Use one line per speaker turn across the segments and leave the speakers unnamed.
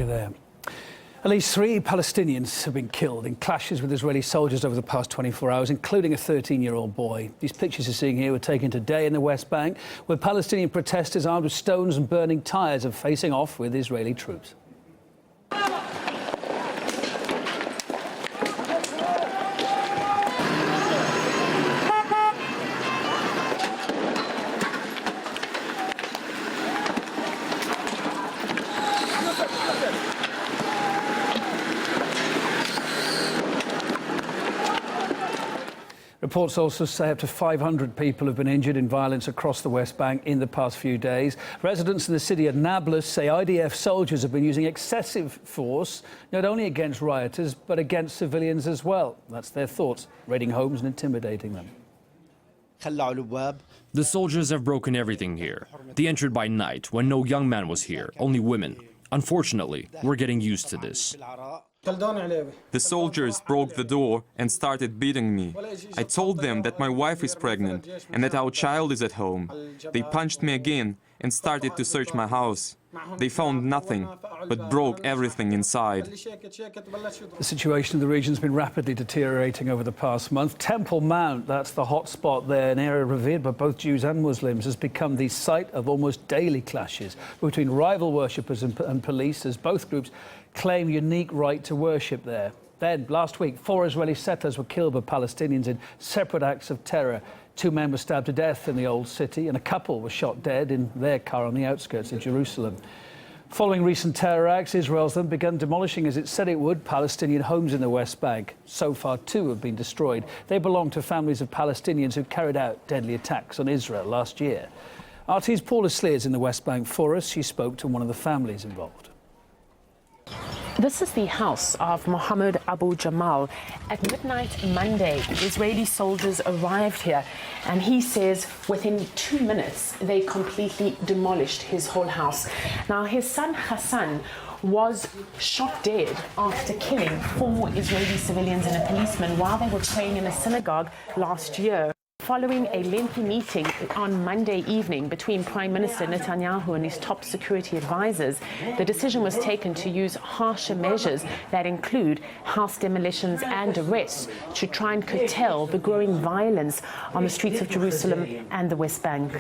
America there. At least 3 Palestinians have been killed in clashes with Israeli soldiers over the past 24 hours, including a 13-year-old boy. These pictures you're seeing here were taken today in the West Bank, where Palestinian protesters armed with stones and burning tyres are facing off with Israeli troops. Reports also say up to 500 people have been injured in violence across the West Bank in the past few days. Residents in the city of Nablus say IDF soldiers have been using excessive force, not only against rioters, but against civilians as well. That's their thoughts, raiding homes and intimidating them.
The soldiers have broken everything here. They entered by night when no young man was here, only women. Unfortunately, we're getting used to this.
The soldiers broke the door and started beating me. I told them that my wife is pregnant and that our child is at home. They punched me again and started to search my house. They found nothing, but broke everything inside.
The situation in the region has been rapidly deteriorating over the past month. Temple Mount, that's the hot spot there, an area revered by both Jews and Muslims, has become the site of almost daily clashes between rival worshippers and police, as both groups claim unique right to worship there. Then, last week, 4 Israeli settlers were killed by Palestinians in separate acts of terror. 2 men were stabbed to death in the old city, and a couple were shot dead in their car on the outskirts of Jerusalem. Following recent terror acts, Israel's then begun demolishing, as it said it would, Palestinian homes in the West Bank. So far, 2 have been destroyed. They belong to families of Palestinians who carried out deadly attacks on Israel last year. RT's Paula Sleer is in the West Bank for us. She spoke to one of the families involved.
This is the house of Mohammed Abu Jamal. At midnight Monday, Israeli soldiers arrived here, and he says within 2 minutes they completely demolished his whole house. Now, his son Hassan was shot dead after killing 4 Israeli civilians and a policeman while they were praying in a synagogue last year. Following a lengthy meeting on Monday evening between Prime Minister Netanyahu and his top security advisors, the decision was taken to use harsher measures that include house demolitions and arrests to try and curtail the growing violence on the streets of Jerusalem and the West Bank.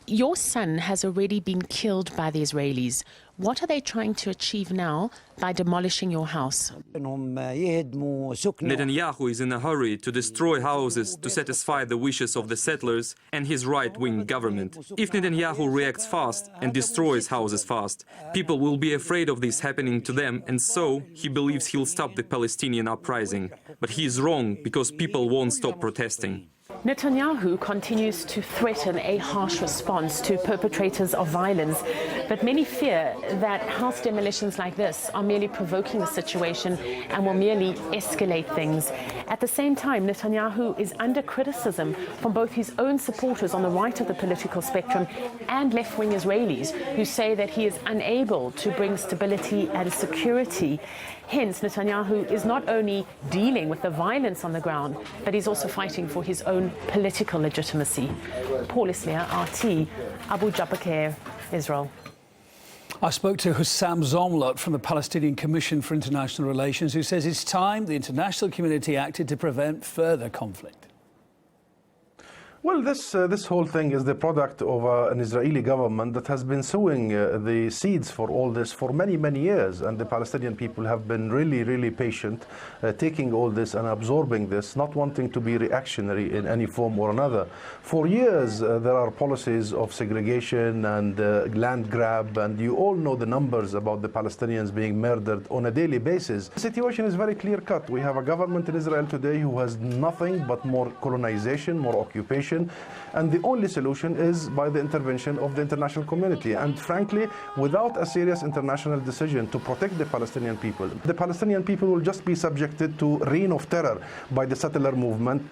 Your son has already been killed by the Israelis. What are they trying to achieve now by demolishing your house?
Netanyahu is in a hurry to destroy houses to satisfy the wishes of the settlers and his right-wing government. If Netanyahu reacts fast and destroys houses fast, people will be afraid of this happening to them, and so he believes he'll stop the Palestinian uprising. But he is wrong, because people won't stop protesting.
Netanyahu continues to threaten a harsh response to perpetrators of violence, but many fear that house demolitions like this are merely provoking the situation and will merely escalate things. At the same time, Netanyahu is under criticism from both his own supporters on the right of the political spectrum and left-wing Israelis, who say that he is unable to bring stability and security. Hence, Netanyahu is not only dealing with the violence on the ground, but he's also fighting for his own political legitimacy. Paula Sleer, RT, Abu Jabbakir, Israel.
I spoke to Hussam Zomlot from the Palestinian Commission for International Relations, who says it's time the international community acted to prevent further conflict.
Well, this whole thing is the product of an Israeli government that has been sowing the seeds for all this for many, many years. And the Palestinian people have been really, really patient, taking all this and absorbing this, not wanting to be reactionary in any form or another. For years, there are policies of segregation and land grab, and you all know the numbers about the Palestinians being murdered on a daily basis. The situation is very clear-cut. We have a government in Israel today who has nothing but more colonization, more occupation, and the only solution is by the intervention of the international community. And frankly, without a serious international decision to protect the Palestinian people will just be subjected to reign of terror by the settler movement.